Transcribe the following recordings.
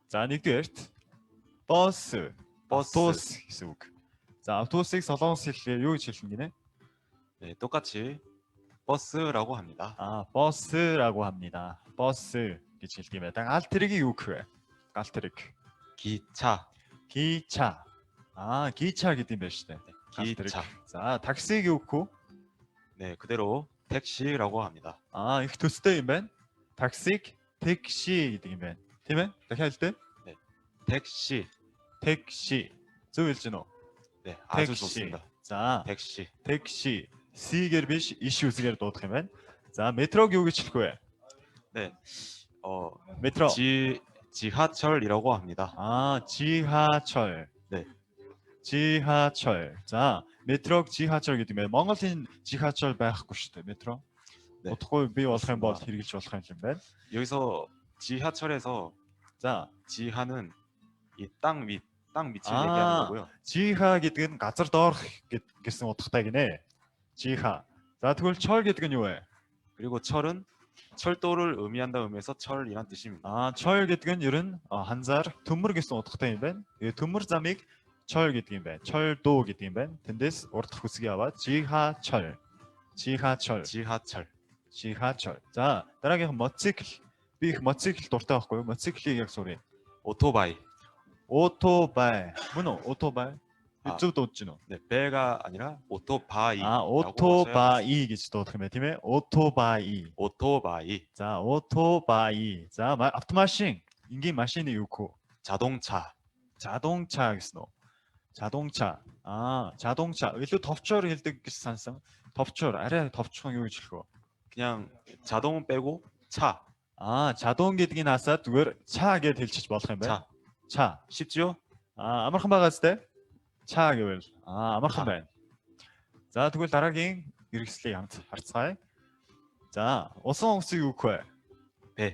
За нэгдүгээрт 버스. автобус гэсэн үг. За автобусыг солонгос хэлээр юу гэж хэлнэ гинэ? 네, 똑같이 버스라고 합니다. 버스라고 합니다. 버스 гэж хэлдэг юм байна. Гал тэрийг юу гэх вэ? Гал тэрийг. 기차. 기차. 기차 гэдэг юм байна шүү дээ. 기차. За таксиг юу гэх вэ? 네, 그대로 택시라고 합니다. их төстэй юм байна. таксиг 택시 гэдэг юм байна. Тийм ээ? Дахиад хэлдэ. 네. 택시. 택시. зөв хэлж байна уу? 네, 아주 택시. 좋습니다. За 택시. 택시. Cгээр биш, иш үсгээр дуудах юм байна. За метрог юу гэж хэлэх вэ? 네. метро. 지하철이라고 합니다. 지하철. 네. 지하철. За метрог 지하철 гэдэг юм байна. Монголын 지하철 байхгүй шүү дээ, метро. 네. Утгагүй бий болох юм бол хэрэгжилж болох юм байна. 여기서 지하철에서 За 지하는 이 땅 밑을 얘기하는 거고요. 지하 гэдэг нь газар доорх гэсэн утгатай гинэ. 지하. За тэгвэл 철 гэдэг нь юу вэ? 그리고 철은 철도를 의미한다 의미에서 철이란 뜻입니다. 철 гэдэг нь ер нь 한자ар төмөр гэсэн утгатай юм байна. төмөр замыг 철 гэдэг юм байна. 철도 гэдэг юм байна. Тэндээс урд хүсгийг аваад 지하철. 지하철. 지하철. 지하철. За дараагийнх мотоцикл. Би их мотоцикл дуртай байхгүй юу? мотоциклийг яг сурыг. 오토바이. 오토바이. мөн үү? 오토바이. зөв дуудаж байна уу? 네, 배가 아니라 오토바이. 오토바이 гэж дуудах юм байна, тийм ээ? 오토바이. 오토바이. За 오토바이. За автомашин. энгийн машины юу гэх вэ? 자동차. 자동차 гэсэн үү? 자동차. 자동차. илүү товчоор хэлдэг гэж сансан. товчоор. арай товчхон юу гэж хэлэх вэ? 그냥 자동 빼고 차. 자동 гэдгийг насаад зүгээр 차 гэд хэлчих болох юм байна. 차. 쉽죠? амархан байгаа зү? 차 гэвэл амархан байна. За тэгвэл дараагийн хэрэгслийг хамт харцгаая. За усан онгоцыг юу гэх вэ? 배.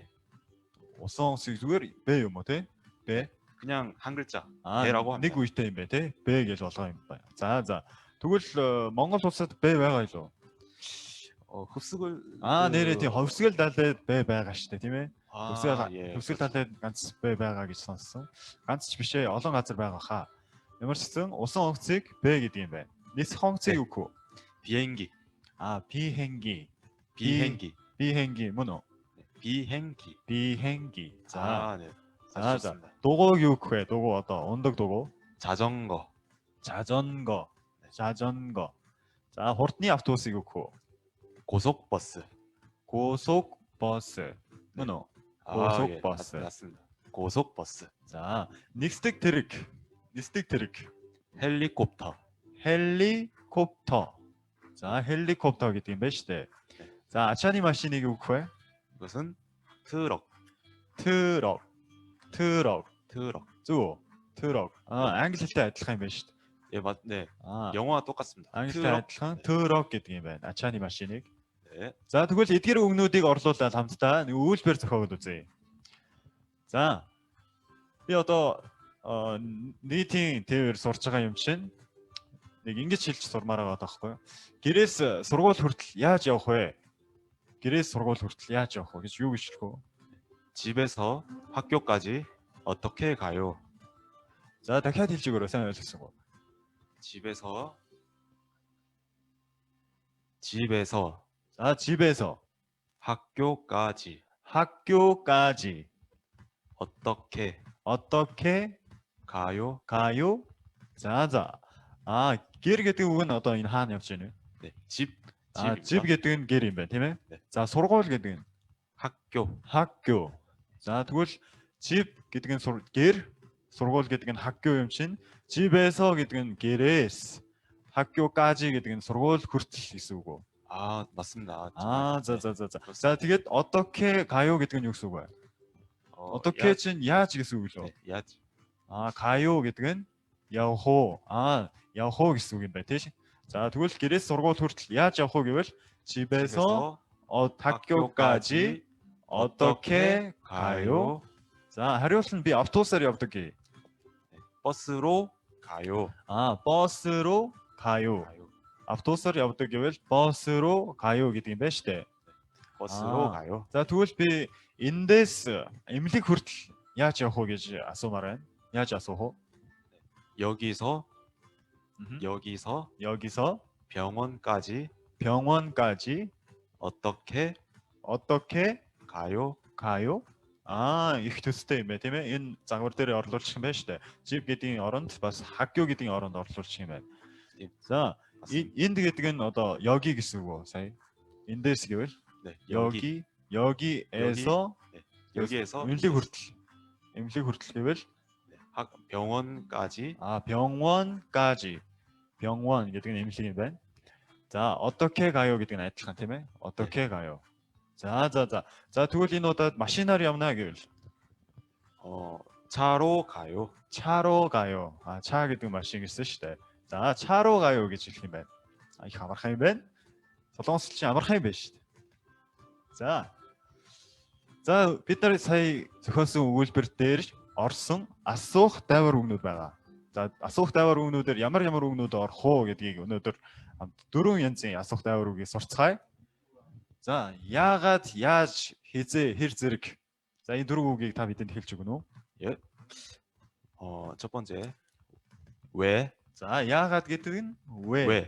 усан онгоцыг зүгээр бэ юм уу те? 배. 그냥 한 글자. 배라고 합니다. нэг үетэй юм бэ те? бэ гэж болгоо юм байна. За тэгвэл Монгол улсад бэ байгаа юу? 흡수글 нэрээ тийм хөвсгөл далайд бэ байгаа шүү дээ тийм ээ. хөвсгөл далайд ганц бэ байгаа гэж сонссон. ганц ч биш ээ, олон газар байгаа хаа. Ямар ч гэсэн усан онгоцыг бэ гэдэг юм байна. нисэх онгоцыг юу гэх вэ? 비행기. 비행기. 비행기. мөн үү? 비행기. За. 네. за. дугуйг юу гэх вэ? дугуй одоо ундаг дугуй. 자전거. За хурдны автобусыг юу гэх вэ? 고속버스. мөн үү? 예, 맞습니다. 고속버스. 자, 닉스틱 트릭. 헬리콥터. 자, 헬리콥터 гэдэг юм байна шүү дээ. За, ачааны машиныг юу гэх вэ? 이것은 트럭. зөв. 트럭. англи хэлтэй адилхан юм байна шүү дээ. 예, 네. 영어와 똑같습니다. англи адилхан 트럭 гэдэг юм байна. ачааны машиныг. 네. За тэгвэл эдгээр үгнүүдийг орлуулаад хамтдаа нэг үйлбэр зохиогод үзье. За би одоо нийтийн тээвэр сурч байгаа юм чинь нэг ингэж хэлж сурмаар байгаа байхгүй юу? Гэрээс сургууль хүртэл яаж явах вэ? гэж юу гэж хэлэх вэ? 집에서 학교까지 어떻게 가요? За дахиад хэлж өгөөрэй, сайн ойлгосонгүй. 집에서 자, 집에서 학교까지 어떻게 가요? 자. гэр гэдэг үг нь одоо энэ хаана явж байна вэ? 네, 집. 집 гэдэг нь гэр юм байна, тийм ээ? 네. За, сургууль гэдэг нь 학교. За, тэгвэл 집 гэдэг нь гэр, сургууль гэдэг нь 학교 юм чинь 집에서 гэдэг нь гэрээс, 학교까지 гэдэг нь сургууль хүртэл гэсэн үг үү? 맞습니다. за. За тэгээд 어떻게 가요 гэдэг нь юу гэсэн үг вэ? 어떻게 чинь яаж гэсэн үг лөө? яаж. 가요 гэдэг нь явах уу? явах гэсэн үг юм байна тийм. За тэгвэл гэрээс сургууль хүртэл яаж явах уу гэвэл 집에서 학교까지 어떻게 가요? 자, 하루는 비 автобусаар явдаг 기. 버스로 가요. 버스로 가요. автобусаар явдаг гэвэл 버스로 가요 гэдэг юм байна шүү дээ. 버스로 가요. За тэгвэл би эндээс эмнэлэг хүртэл яаж явах уу гэж асуумаар байна. Яаж асуух уу? 여기서 Mhm. 여기서 병원까지 병원까지 어떻게 어떻게 가요? 가요? их төстэй юм байна тийм ээ. Энэ загвар дээр орлуулчих юм байна шүү дээ. Жив гэдгийн оронд бас 학교 гэдгийн оронд орлуулчих юм байна. Тийм. За, 맞습니다. энд гэдэг нь одоо 여기 гэсэн үг үү сая? Эндээс гэвэл 네, 여기에서 여기에서 эмнэлэг хүртэл гэвэл 병원까지 병원까지 병원 гэдэг нь эмнэлэг юм байна. За, 어떻게 가요 гэдэг нь адилхан тийм ээ. 어떻게 가요? За тэгвэл энэ удаад машинаар явна гэвэл 차로 가요. 차로 가요. 차 гэдэг машин гэсэн шүү дээ. За, 차로 가요 гэж хэлэх юм байна. Их амархан юм байна. Солонгосч амархан юм байна шүү дээ. За бид нар сая зохиосон өгүүлбэр дээр орсон асуух дайвар үгнүүд байгаа. За асуух дайвар үгнүүдээр ямар үгнүүд орох уу гэдгийг өнөөдөр 4 янзын асуух дайвар үгийг сурцгаая. За яагаад, яаж, хизээ, хэр зэрэг. За энэ 4 үгийг та бидэнд хэлж өгнө үү? 예. 첫 번째 왜? За яагаад гэдэг нь 왜. 왜?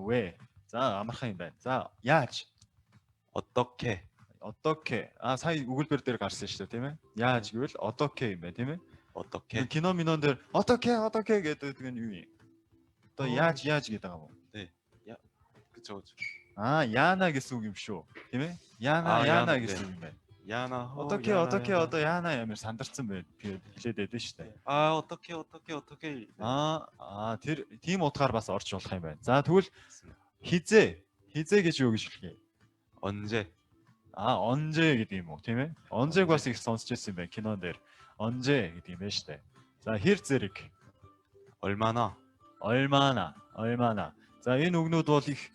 왜. За амархан юм байна. За яаж? 어떻게? сая өгүүлбэр дээр гарсан шүү дээ тийм ээ. Яаж гэвэл 어떻게 юм байна тийм ээ. 어떻게? кино минон дээр 어떻게 гэдэг нь юу юм? Одоо яаж гэдэг юм уу? 그쵸. яана гэсэн үг юм шүү. Тийм ээ? яана яана гэсэн үг юм байна. 야나. 어떻게 одоо яана ямар сандарсан бэ? хэлээд байдсан шүү дээ. 어떻게. тэр тийм утгаар бас орж болох юм байна. За тэгвэл хизээ гэж юу гэж хэлье? 언제? 언제 гэдэг юм уу, тийм ээ? 언제г бас их сонсч байсан юм байна кинон дээр. 언제 гэдэг юм байна шүү дээ. За хэр зэрэг? 얼마나? За энэ үгнүүд бол их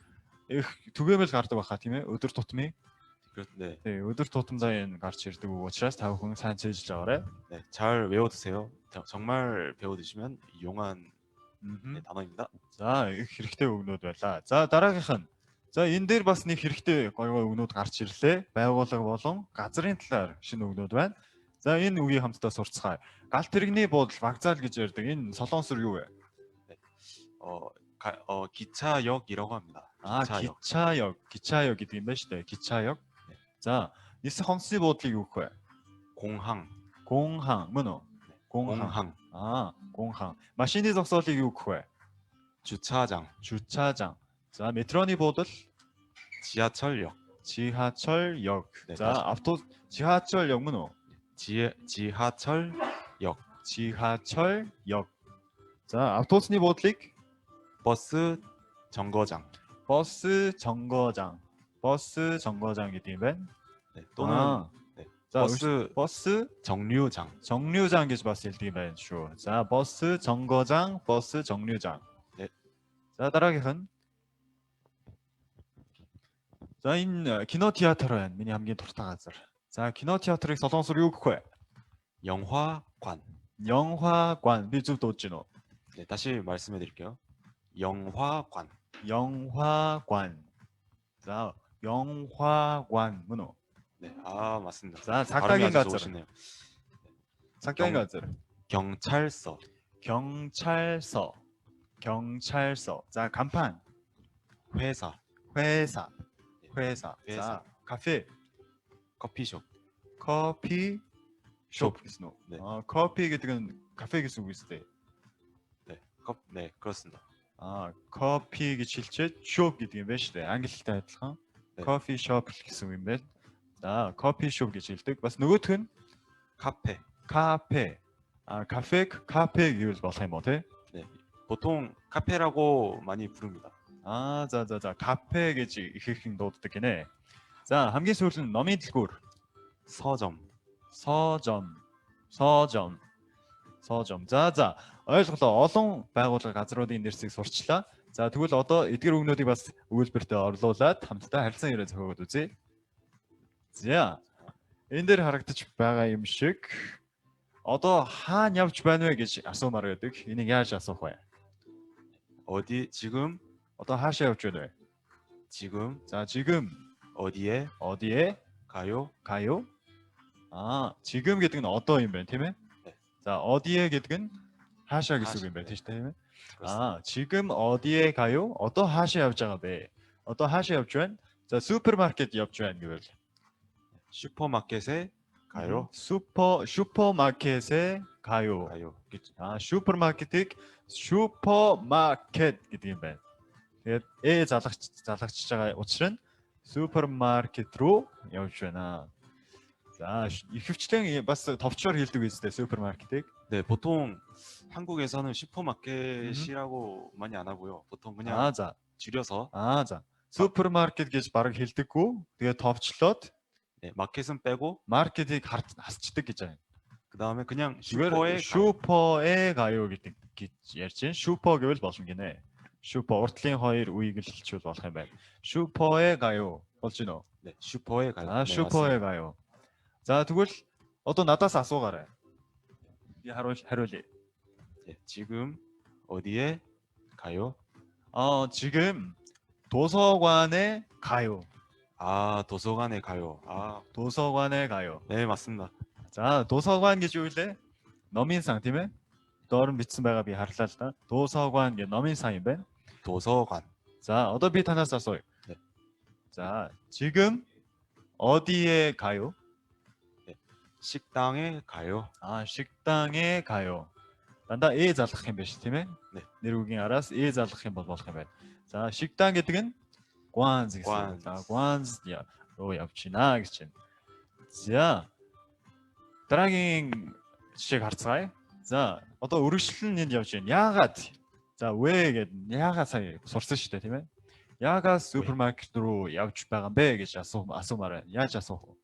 түгээмэл гардаг баха тийм ээ? өдөр тутмын. 네. 네, өдөр тутамдаа энэ гарч ирдэг үг учраас та бүхэн сайн цээж аваарай. 네, 잘 외워두세요. 정말 배워두시면 용한 음. 단어입니다. За их хэрэгтэй үгнүүд байлаа. За дараагийнх нь. За энэ дээр бас нэг хэрэгтэй гоё үгнүүд гарч ирлээ. Байгууллага болон газрын талаар шинэ үгнүүд байна. За энэ үгийг хамтдаа сурцгаая. Галт тэрэгний буудал вокзал гэж ярьдаг. Энэ солонгосоор юу вэ? 기차역이라고 합니다. 기차역 гэдэг юм байна шүү дээ. 기차역. За, nis хонсны буудлыг юу гэх вэ? 공항 мөн үү? 공항. 공항. машины зогсоолыг юу гэх вэ? 주차장. За, метроны буудал 지하철역. 네, 자, 지하철역 мөн үү? 지하철역. 자, автобусны буудлыг 버스 정거장. 버스 정거장 гэдэг юм байна. 네, 또는 자, 버스 정류장. 정류장 гэж бас хэлдэг юм байна шүү. За, 버스 정거장, 버스 정류장. 네. За, дараагийнх нь. За, энэ кинотеатр байна. Миний хамгийн дуртай газар. За, кинотеатрыг солонгосоор юу гэх вэ? 영화관. Би зөв дуудаж байна уу? 네, 다시 말씀해 드릴게요. 영화관. 자, 영화관 мөн үү? 네, 맞습니다. 자, 발음이 작가인 아주 газар. 좋으시네요. 작가인 газар. 경찰서. 자, 간판. 회사. 자, 카페. 커피숍. 커피숍 гэсэн үү? 네. 커피 гэдэг нь кафе гэсэн үг үстэй. 네, 그렇습니다. 커피 гэж хэлчихэд shop гэдэг юм байна шүү дээ. Англитай адилхан. 네. Coffee shop гэсэн үг юм байна. За, coffee shop гэж хэлдэг. Бас нөгөөх нь 카페. 카페 гэвэл болох юм уу те? 네, 보통 카페라고 많이 부릅니다. за, 카페 гэж ихэнх дууддаг гинэ. За, хамгийн сүүл нь номын дэлгүүр. 서점. За, ойлголоо. Олон байгууллага газруудын нэрсийг сурчлаа. За, тэгвэл одоо эдгээр үгнүүдийг бас өгүүлбэртээ орлуулад хамтдаа харилцан яриа зохиогод үзье. За, энэ дээр харагдаж байгаа юм шиг одоо хаана явж байна вэ гэж асуумаар байдаг. Энийг яаж асуух вэ? 지금 Одоо хаашаа явж байна вэ? 지금 За, 지금 어디에 어디에 가요? 가요? 지금 гэдэг нь одоо юм байна, тийм ээ? 네. 자, 어디에 гэдэг нь 하샤 гэсэн үг юм байна, 하샤, тийм ээ? 그렇습니다. 지금 어디에 가요? 어떤 하샤 явж байгаа бэ? 어떤 하샤 явж байна? 자, 슈퍼마켓 явж байна гэвэл 슈퍼마켓에 가요. 슈퍼마켓에 가요. 가요. 슈퍼마켓 슈퍼마켓 гэдэг юм байна. Тэгээд залгачж байгаа учир нь супермаркет руу явж байна. 자, ихэвчлэн бас товчоор хэлдэг үстэй супермаркетыг. 네, 보통 한국에서는 슈퍼마켓이라고 많이 안 하고요. 보통 그냥 자, 줄여서 자. супермаркет гэж бараг хэлдэггүй. Тэгээд товчлоод 네, 마켓은 빼고 마켓ыг хасчдаг гэж байна. 그다음에 그냥 슈퍼에 가요 гэдэг ярьж байна. 슈퍼 гэвэл болно гинэ. 슈퍼 уртлын хоёр үеийг л хэлчихвэл болох юм байна. 슈퍼에 가요 болж гинэ. 네, 슈퍼에 가요. 네, 슈퍼에 맞습니다. 가요. 자, тэгвэл одоо надаас асуугаарай. Би хариулъя. 네, 지금 어디에 가요? 지금 도서관에 가요. 도서관에 가요. 도서관에 가요. 네, 맞습니다. 자, 도서관 гэж юу вэ? номинсан тийм ээ? Доор нь бичсэн байгаа би харлаа л да. 도서관 гэ номинсан юм байна. 도서관. 자, одоо би танаас асууя. 네. 자, 지금 어디에 가요? 네, 식당에 가요. 식당에 가요. дандаа ээ залгах юм байна ш тийм ээ? 네. Нэр үгийн араас ээ залгах юм бол болох юм байна. 자, 식당 гэдэг нь 관즈 гэсэн. 자, 관즈 руу явж байна гэж байна. За, дараагийн жишээг харцгаая. За, одоо үргэлжлэн энд явж байна. Яагаад? За, вэ гэдэг яагаад сая сурсан шүү дээ, тийм ээ? Яагаад супермаркет руу явж байгаа юм бэ гэж асуумаар байна. Яаж асуух вэ?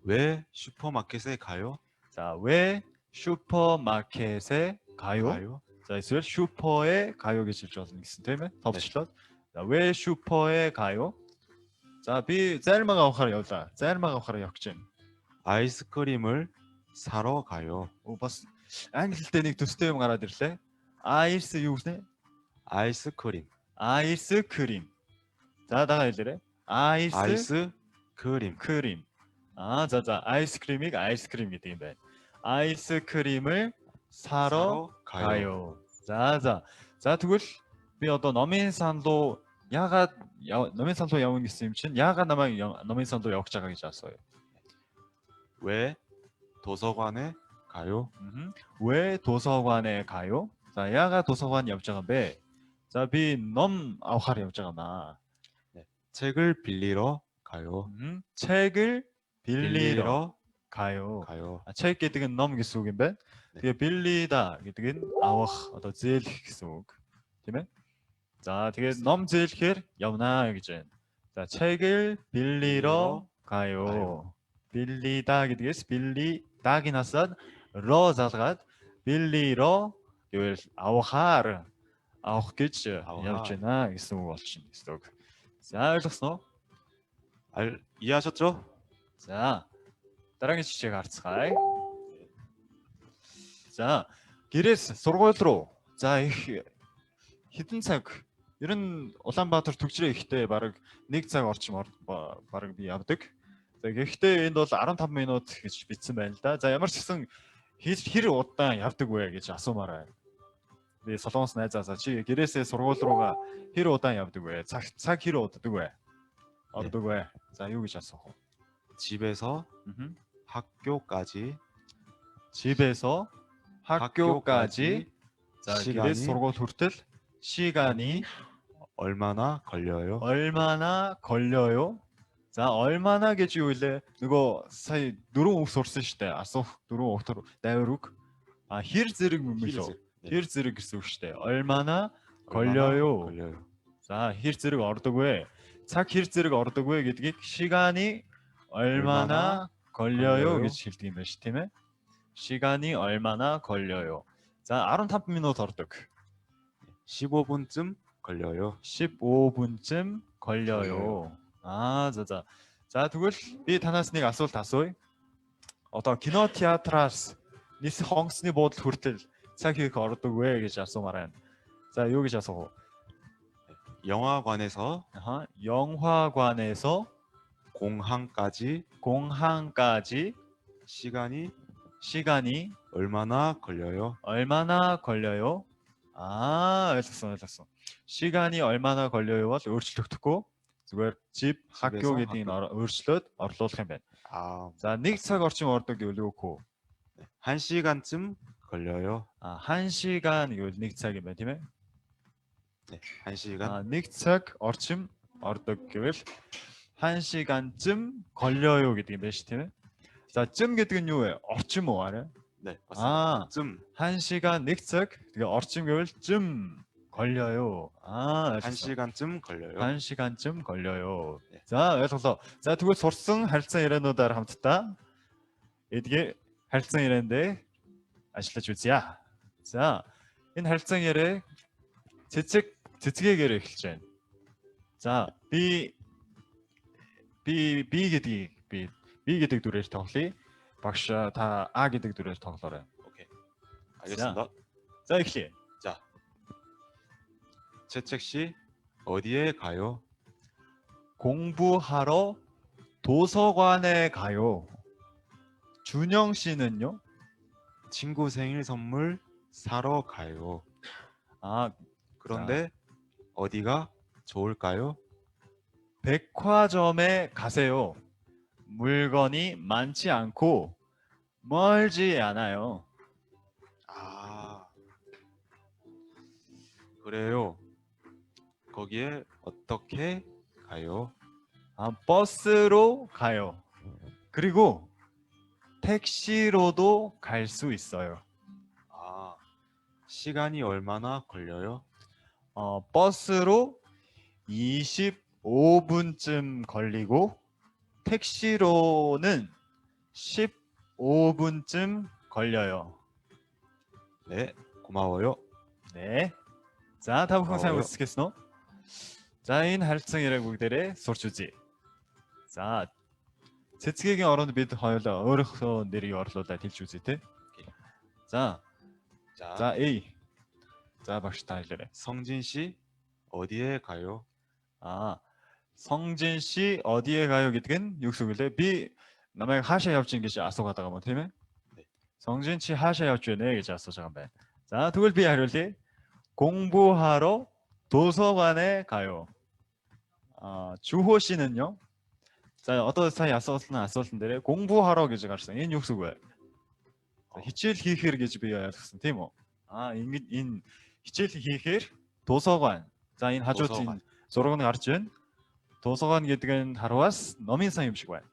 왜 슈퍼마켓에 가요? 자, 왜 슈퍼마켓에 가요? 자, эсвэл 슈퍼에 가요 гэж хэлж болно гэсэн тийм ээ? Товчлоод. За, 왜 슈퍼에 가요? За, би зармаг авахаар явлаа. Зармаг авахаар явах гэж байна. 아이스크림을 사러 가요. Бас англитэй нэг төстэй юм гараад ирлээ. Ice юу гэнэ? 아이스크림. 아이스크림. 자, 다가 хэлээрэй. 아이스크림. 크림. 자, 아이스크림이 아이스크림 гэдэг юм байна. 아이스크림을 사러 가요. 자, тэгвэл би одоо номын сан руу яагаад номын сан руу явна гэсэн юм чинь яагаад намайг номын сан руу явах гэж байгаа гэж асууя. 왜 도서관에 가요? 왜 도서관에 가요? 자, яагаад 도서관 явж байгаа юм бэ? За, би ном авахаар явж байгаамаа. 네, 책을 빌리러 가요. 책을 빌리러 가요. 책 гэдэг нь ном гэсэн үг юм байна. Тэгээ 빌리다 гэдэг нь авах, одоо зээлэх гэсэн үг. Тийм ээ? 자, тэгээд ном зээлэхээр явнаа гэж байна. 자, 책을 빌리러 가요. 빌리다 гэдгээс 빌리다гийн насаад ро залгаад 빌리러 гэвэл авах гэж явж байна гэсэн үг болчихно гэсэн үг. За, ойлгосноо? 이해하셨죠? 자, дараагийн жишээг харцгаая. За, гэрээс сургууль руу. За, их хэдэн цаг? Ер нь Улаанбаатар төгжрээ ихтэй бараг 1 цаг орчим бараг би явдаг. За, гэхдээ энд бол 15 минут гэж бичсэн байна л да. За, ямар ч гэсэн хэр удаан явдаг вэ гэж асуумаар байна. Би Солонгос найзаасаа чи гэрээсээ сургууль руугаа хэр удаан явдаг вэ? Цаг хэр уддаг вэ? Ордог вэ? За, юу гэж асуух вэ? 집에서 학교까지. 집에서 학교까지. 자, гэрээс сургууль хүртэл 시간이 얼마나 걸려요? 자, 얼마나 гэж юу вэ? Нөгөө сая 4 үг сурсан шүү дээ. Асуух 4 утгаар дайвар үг. хэр зэрэг юм лөө? хэр зэрэг гэсэн үг шүү дээ. 얼마나 걸려요. 자, хэр зэрэг ордог вэ? цаг хэр зэрэг ордог вэ гэдгийг 시간이 얼마나 걸려요 гэж хэлдэг юм байна ш, тийм ээ? 시간이 얼마나 걸려요. 자, 15 минут ордог. 15분쯤 걸려요. 15분쯤 걸려요. 자, тэгвэл би танаас нэг асуулт асууя. Одоо кинотеатраас nis хонгосны буудлын хүртэл цаг хийх ордог вэ гэж асуумаар байна. За, юу гэж асуух вэ? 영화관에서 영화관에서 공항까지 시간이 얼마나 걸려요? 얼마나 걸려요? 알았어. 시간이 얼마나 걸려요와 өөрчлөгдөхгүй зүгээр 집 학교 집에서 гэдгийг 학교. өөрчлөөд орлуулах юм байна. 아, За 1 цаг орчим ордог гэвэл үгүй. 네. 1시간쯤 걸려요. 1시간 гэвэл 1 цаг юм байна тийм ээ. 네, 1시간. 1 цаг орчим ордог гэвэл 1시간쯤 걸려요 гэдэг юм байна ш тийм ээ. За 쯤 гэдэг нь юу вэ? Орчим уу арай? 네, 맞습니다. 쯤 1시간 1 цаг тэгээ орчим гэвэл 쯤 걸려요. 알았어. 1시간쯤 걸려요. 1시간쯤 걸려요. 네. За ойлголоо. За тэгвэл сурсан харилцан яриануудаар хамтдаа эдгээр харилцан яриандээ ажиллаж үзье. За энэ харилцан яриа цэцгээгээр эхэлж байна. За би гэдэг дүрээр тоглоё. Багш та А гэдэг дүрээр тоглоорой. 오케이. 알겠습니다. 자 эхлэе. 자, 채책 씨 어디에 가요? 공부하러 도서관에 가요. 준영 씨는요? 친구 생일 선물 사러 가요. 그런데 어디가 좋을까요? 백화점에 가세요. 물건이 많지 않고 멀지 않아요. 그래요. 거기에 어떻게 가요? 버스로 가요. 그리고 택시로도 갈 수 있어요. 시간이 얼마나 걸려요? 버스로 25분쯤 걸리고 택시로는 15분쯤 걸려요. 네, 고마워요. 네. За та бүхэн сайн үзсгэсэн үү? За энэ харилцан яриаг бүгдээрээ сурч үзье. За цэцгийн оронд бид хоёулаа өөрийнхөө нэрийг орлуулад хэлж үзье те. За A. За багш та хэлээрэй. 성진 씨 어디에 가요? 성진 씨 어디에 가요 гэдэг нь юу гэсэн үг лээ? Би намайг хаашаа явж ийн гэж асуугаад байгаа юм тийм ээ? 네. 성진 씨 хаашаа явж байна гэж асууж байгаа юм байна. За тэгвэл би хариулъя. 공부하러 도서관에 가요. 주호 씨는요? 자, одоо сая асуултан дээр 공부하러 гэж гарсан. Энэ юу гэсэн үг вэ? Хичээл хийхээр гэж би ойлгосон тийм үү? Ингэж энэ хичээл хийхээр 도서관. За энэ хажууд энэ зураг нь гарч байна. 도서관 гэдэг нь харвас номын сан юм шиг байна.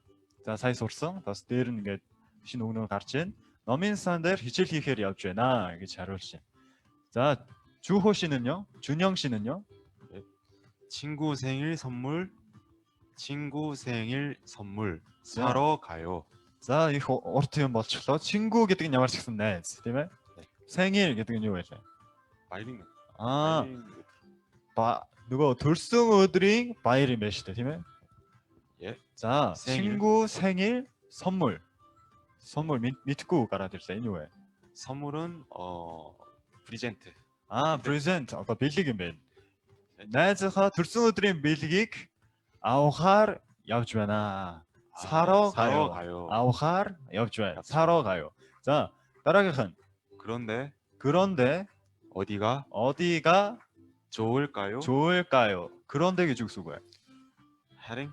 За сая сурсан. Бас дээр нь ингээд шинэ өгнөр гарч байна. номын сан дээр хичээл хийхээр явж байна гэж хариулж байна. 자 주호 씨는요? 준영 씨는요? 친구 생일 선물 사러 가요. За их урт юм болчихлоо. 친구 гэдэг нь ямар ч гэсэн найз, тийм ээ? 생일 гэдэг нь юу вэ? 말링. нөгөө төрсөн өдрийн баяр юм байна шүү дээ, тийм ээ? 예. 자, 생일. 친구 생일 선물. 선물 믿고 гараад ирлээ. Энэ юу вэ? 선물은 프리젠트. презент одоо бэлэг юм байна. Найзынхаа төрсөн өдрийн бэлгийг авахаар явж байна. 사러 가요. авахаар явж байна. 사러 가요. 자, дараагийнх нь. 그런데 어디가 좋을까요? 그런데 гэж үгс үг бай. харин.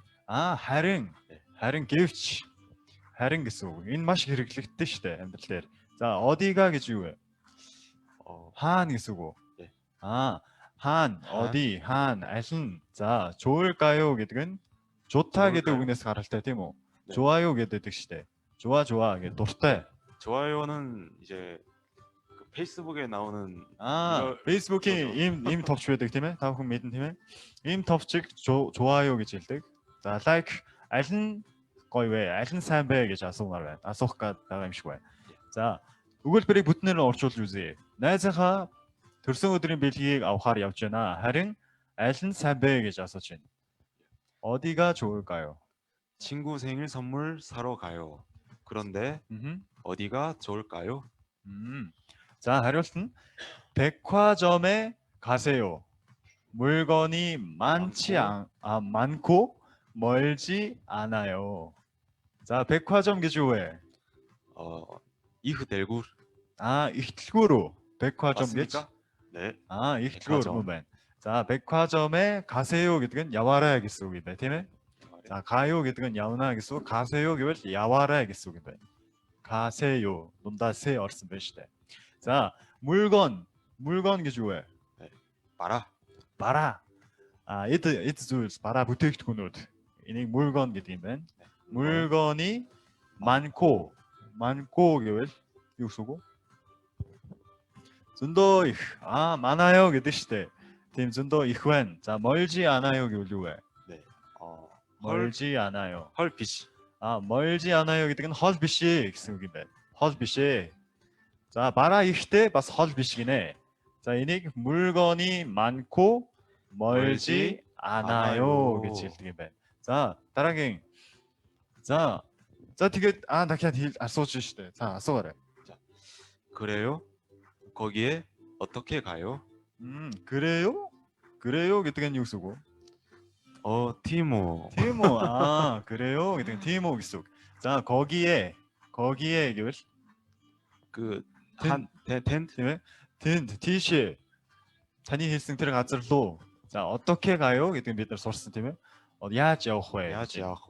харин гэвч. харин гэсэн үг. Энэ маш хэрэглэгддэг шүү дээ амьдрал дээр. За, 어디가 гэж юу вэ? хаана гэсэн үг үү? хаана, 어디, хаана, аль нь. За, 좋을까요 гэдэг нь 좋다 гэдэг үгнээс гаралтай тийм үү? 네. 좋아요 гэдэг шүү дээ. 좋아 гэдэг дуртай. 좋아요는 이제 그 페이스북에 나오는 페이스북에 им товч байдаг тийм ээ? Та бүхэн мэдэн тийм ээ? Им товчийг 좋아요 гэж хэлдэг. За, like аль нь гоё вэ? Аль нь сайн бэ гэж асуумаар байна. Асуух гээд байгаа юм шиг байна. За, өгүүлбэрийг бүтнээр нь орчуулж үзье. найзынхаа төрсөн өдрийн бэлгийг авахаар явж байна. харин аль нь сайн бэ гэж асууж байна. 어디가 좋을까요? 친구 생일 선물 사러 가요. 그런데 어디가 좋을까요? 자, 하리올트 백화점에 가세요. 물건이 많고 멀지 않아요. 자, 백화점 гэж юу вэ? 이후 델굴 아, ихтлгүүрөө. 백화점 гэж. 맞습니까? 네. ихтлгүүр 백화점. юм байна. За, 백화점에 가세요 гэдэг нь яваарай гэсэн үг юм байна, тийм ээ? 자, 가요 гэдэг нь явна гэсэн үг. 가세요 гэвэл яваарай гэсэн үг юм байна. 가세요. 논다세 орсон байна шүү дээ. За, 물건 гэж юу вэ? 바라. 바라. эд зүйлс 바라 бүтээгдэхүүнүүд. Энийг 물건 гэдэг юм байна. 물건이 많고 гэвэл юу гэсэн үг вэ? зөндөө их. 많아요 гэдэг шүү дээ. тийм зөндөө их байна. За, 멀지 않아요 гэвэл юу вэ? 네. 멀지 않아요. 헐빛. 멀지 않아요 гэдэг нь хол биш гэсэн үг юм байна. хол биш. 자, 바라 ихтэй бас хол биш гинэ. 자, энийг 물건이 많고 멀지 않아요 гэж хэлдэг юм байна. За, дараагийн. За, тэгээд дахиад асууж штэ. За, асуугаарай. 그래요? 거기에 어떻게 가요? 그래요? гэдэг нь юу гэсэн үг вэ? 티모. 그래요 гэдэг нь 티모 гэсэн үг. 자, 거기에 гэвэл 텐트. тийм ээ? 텐트, 티시. таны хэлсэн тэр газар руу. За, 어떻게 가요 гэдэг нь бид нар сурсан тийм ээ? яаж явах вэ? яаж явах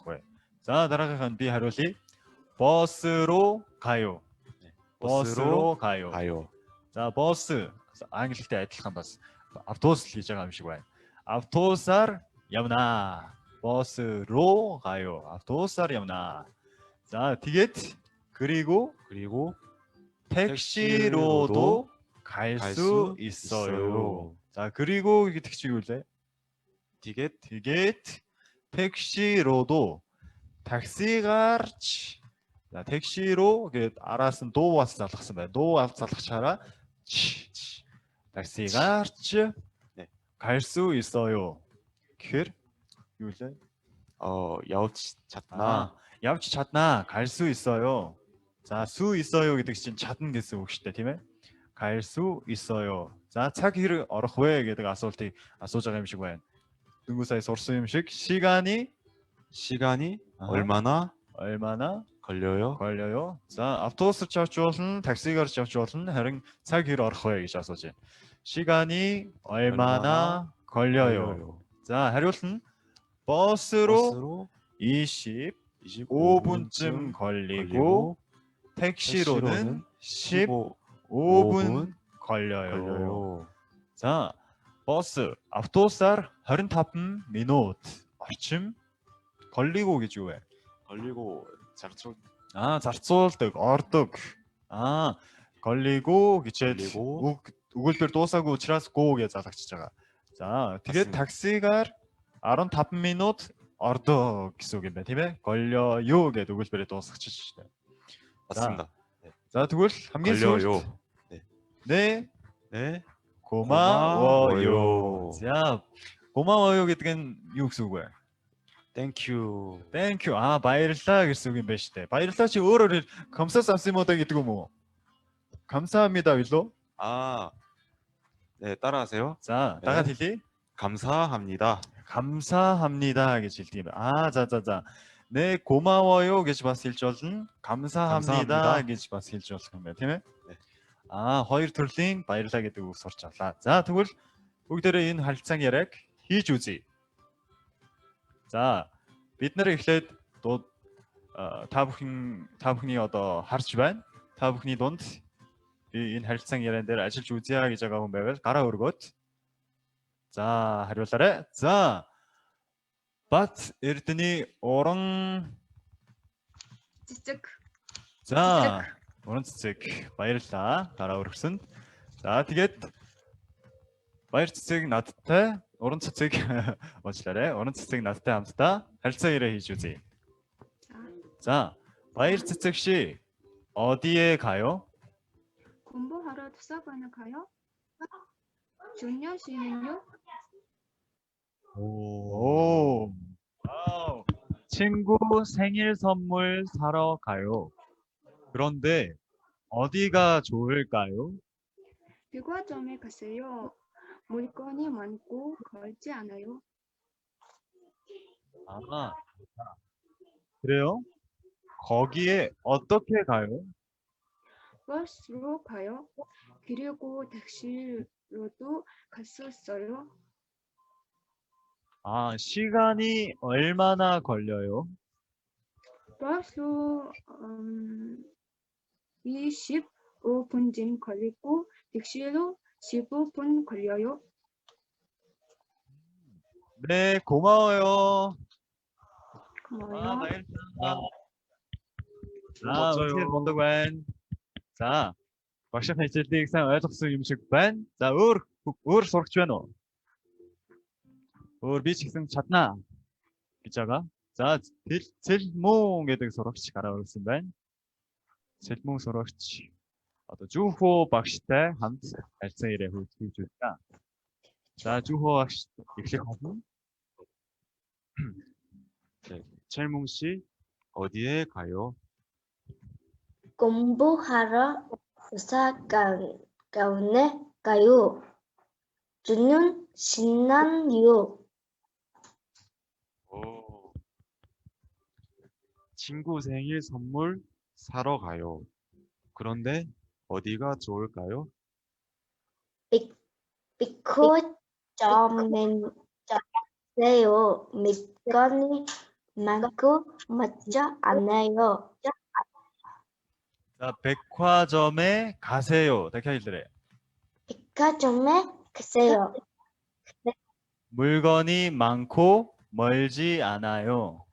вэ? За, дараагийнх нь би хариулъя. 버스로 가요. 버스로 가요. За, 버스 англитэй адилхан бас автобус л хийж байгаа юм шиг байна. автобусаар явна. 버스로 가요. автобусаар явна. За, тэгээд 그리고 택시로도 갈 수 있어요. 자, 그리고 이게 택시 율래? тэгээд 택시로도 таксигаар за, 택시로 гээд араас нь дуу бас залгасан байна. дуу залгачаараа таксигаар 갈 수 있어요. гэхээр юу лээ? явж чадна. явж чадна. 갈 수 있어요. 자, 수 있어요 гэдэг чинь чадна гэсэн үг шүү дээ, тийм ээ? 갈 수 있어요. За, цаг хэрэг орох вэ гэдэг асуултыг асууж байгаа юм шиг байна. дөнгөж сая сурсан юм шиг 시간이 얼마나 걸려요? 자, автобусаар явж болно, таксигаар явж болно, харин цаг хэрэг орох вэ гэж асууж байна. 시간이 얼마나 걸려요? 자, 하루는 버스로 25분쯤 걸리고 택시로는 15분 걸려요. 자, 버스, автобусаар 25 минут орчим 걸리고 гэж юу вэ? 걸리고 зарцуул. зарцуулдаг, ордог. 걸리고 гэж өгүүлбэр дуусаагүй учраас go гэж залгачиж байгаа. За, тэгээд таксигаар 15 минут ордог гэсэн үг юм байна, тийм ээ? 걸려요 гэдэг өгүүлбэрээ дуусгачих шээ. 맞습니다. 자, тэгвэл хамгийн сүүлд 네. 고마워요. 자, 고마워요 гэдэг нь юу гэсэн үг вэ? Thank you. баярлалаа гэсэн үг юм байна шүү дээ. баярлалаа чи өөрөөр 감사합니다 гэдэг юм уу? 감사합니다 билүү? 네, 따라하세요. 자, 다같이 хэлье. 감사합니다. 감사합니다 гэж хэлдэг юм байна. за. 네, 고마워요 гэж бас хэлж болно. 감사합니다 гэж бас хэлж болох юм байна, тийм ээ? хоёр төрлийн баярлалаа гэдэг үг сурч авлаа. За, тэгвэл бүгдээрээ энэ харилцаан яриаг хийж үзье. За, бид нэр эхлээд та бүхний одоо харж байна. Та бүхний дунд би энэ харилцаан яриан дээр ажиллаж үзье гэж байгаа хүн байвал гараа өргөөд. За, хариулаарай. За, Бат Эрдэнэ уран цэцэг. За, уран цэцэг баярлалаа. Гараа өргөсөнд. За, тэгээд баяр цэцэг надтай уран цэцэг уучлаарай. уран цэцэг надтай хамтдаа харилцаа яриа хийж үзье. 자, баяр цэцэг 씨 어디에 가요? 공부하러 도서관에 가요? 준현 씨는요? 오. 와우. 친구 생일 선물 사러 가요. 그런데 어디가 좋을까요? 백화점에 가세요. 물건이 많고 걸지 않아요. 그래요? 거기에 어떻게 가요? 버스로 가요. 그리고 택시로도 갈 수 있어요. 아, 시간이 얼마나 걸려요? 버스로 25분쯤 걸리고 택시로 15분 걸려요. 네, 고마워요. 고마워요. За, үнэхээр мундаг байна. За, багшийн хичээлийг сайн ойлгосон юм шиг байна. За, өөр сурагч байна уу? Өөр би ч гэсэн чаднаа гэж байгаа. За, Цэлмөн гэдэг сурагч гараа өргөсөн байна. Цэлмөн сурагч одоо Жүүхөө багштай хамт харилцан ирээ хөгжүүлж байна. За, Жүүхөө багш эхлэх болно. 첼몽 씨 어디에 가요? 공부하러 도서관에 가요. 저는 신나요. 오. 친구 생일 선물 사러 가요. 그런데 어디가 좋을까요? 백화점에 가세요. 물건이 많고 맞지 않아요. 자, 백화점에 가세요. 대표님들의 백화점에 가세요. 물건이 많고 멀지 않아요.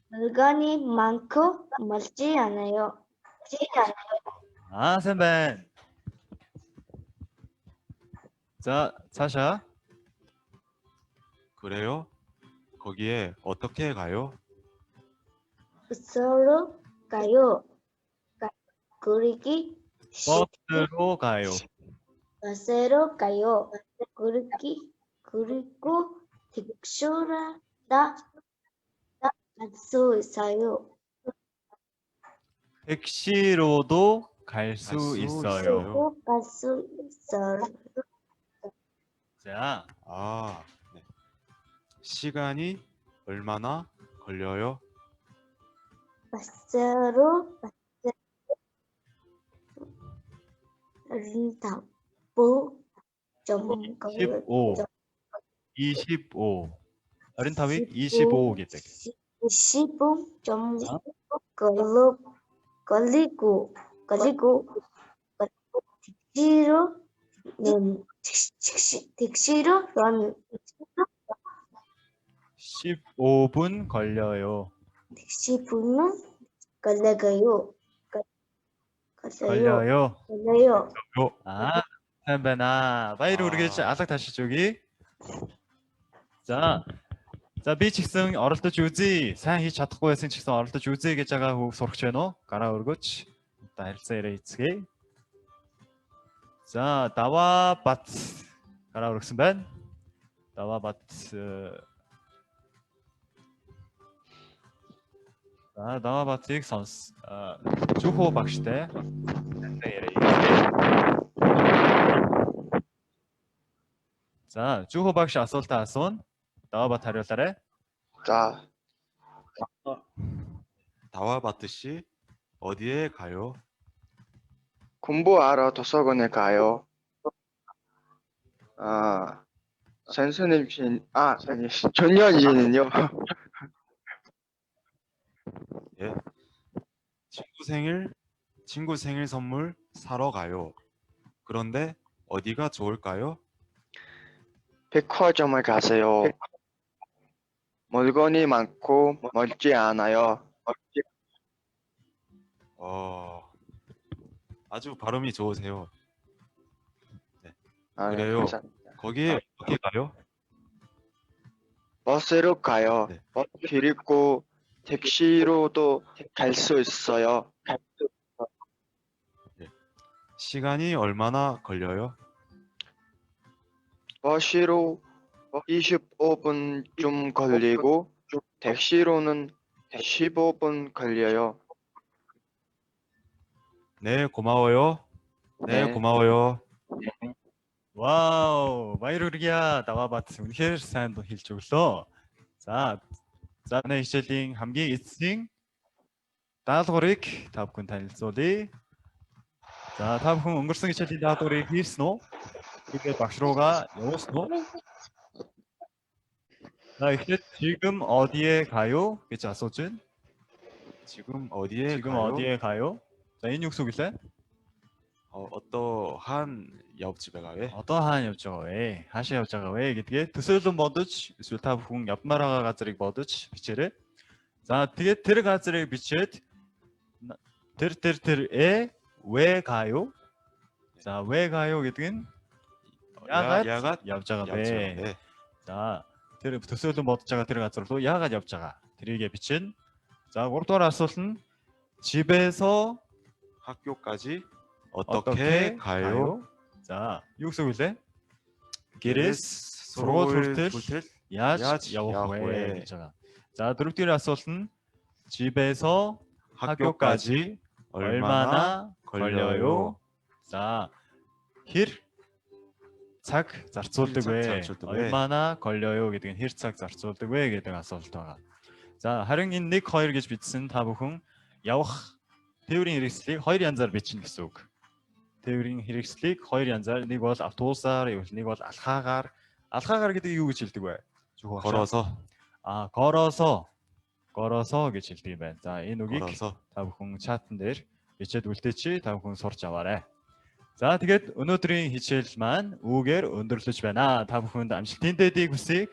물건이 많고 멀지 않아요. 아, 선배. 자, 사샤. 그래요? 거기에 어떻게 가요? 버스로 가요. 그리기 버스로 가요. 버스로 가요. 그리고 택시로 갈 수 있어요. 택시로도 갈 수 수 있어요. 있어요. 갈 수 있어요. 자, 아, 네. 시간이 얼마나 걸려요? 버스로 15분 15. 25. 어린 타위 25겠다. 20분 좀 걸리고 택시로 15분 걸려요. 10분은 걸려요. 걸려요. 아, 선배나. 바이로 우리가 алга тааш өгье. За. За, би ч гэсэн оролдож үзье. Сайн хийж чадахгүй байсан ч гэсэн оролдож үзье гэж байгаа хүүг сурагч байна уу? Гараа өргөж. Одоо харилцаа яриа хийцгээе. За, Даваа Бат гараа өргөсөн байна. Даваа Бат. За, Даваа Батыг сонс. Жүүхөө багштай харилцаа яриа хийцгээе. За, Жүүхөө багш асуултаа асууна. Даваа Бат хариулаарай. 자, 다와바트 씨 어디에 가요? 공부하러 도서관에 가요. 아, 선생님 아니, 전현이는요. 예. 친구 생일 선물 사러 가요. 그런데 어디가 좋을까요? 백화점을 가세요. 물건이 많고 멀지 않아요. 아주 발음이 좋으세요. 아, 네, 그래요. 감사합니다. 거기에 어떻게 가요? 버스로 가요. 네. 그리고 택시로도 갈 수 있어요. 시간이 얼마나 걸려요? 버스로 25분 좀 걸리고 택시로는 15분 걸려요. 네, 고마워요. 네, 네. 고마워요. Вау, баяр хүргье. Даваа Бат үнэхээр сайн хэлж өглөө. За, манай хичээлийн хамгийн эцсийн 30 минутын хичээл маань өнөөдөр дуусна. За, энэ 30 минутын хичээлийг өнөөдөр 30 минутын туршид 30 минутын хичээлийг 30 минутын туршид даалгаврыг та бүхэн танилцуулъя. За та бүхэн өнгөрсөн хичээлийн даалгаврыг хийсэн үү? Тэгээд багш руугаа явуулсан уу? За эхлээд 지금 어디에 가요 гэж асууж байна. 지금 어디에 지금 가요? 어디에 가요? За энэ юу гэсэн үг лээ? 어떠한 옆집에 가요? Одоо хаана явж байгаа вэ? Хаашаа явж байгаа вэ гэдгээ төсөөлөн бодож эсвэл та бүхэн явмаар байгаа газрыг бодож бичээрэй. За тэгээд тэр газрыг бичээд тэр 왜 가요? 자, 왜 가요 гэдэг нь яагаад 야갓 явж байгаа бэ? 옆집에 За, тэр төсөөлөн бодож байгаа тэр газар руу яагаад явж байгаа? Тэрийгэ бичнэ. За, 3 дугаар асуулт нь 집에서 학교까지 어떻게 어떻게 가요? За, юу гэсэн үг лээ? Гэрээс сургууль хүртэл хүртэл яаж яаж явах явах вэ вэ? гэж байгаа. За, 4 дугаар асуулт нь 집에서 학교까지 얼마나 걸려요? За, хэр цаг зарцуулдаг цаг вэ? зарцуулдаг вэ? 얼마나 걸려요 гэдэг нь хэр цаг зарцуулдаг вэ гэдэг асуулт байгаа. За, харин энэ 1 2 гэж бичсэн та бүхэн явах тээврийн хэрэгслийг 2 янзаар бичнэ гэсэн үг. Тээврийн хэрэгслийг 2 янзаар, нэг бол автобусаар, нэг бол алхаагаар. Алхаагаар гэдэг юу гэж хэлдэг вэ? Зөвхөн 걸어서 걸어서 гэж хэлдэг юм байна. За, энэ үгийг 걸어서 та бүхэн чатан дээр бичээд үлдээчи, та бүхэн сурч аваарай. За, тэгээд өнөөдрийн хичээл маань үүгээр өндөрлөж байна. Та бүхэнд амжилтын дэдийг хүсье.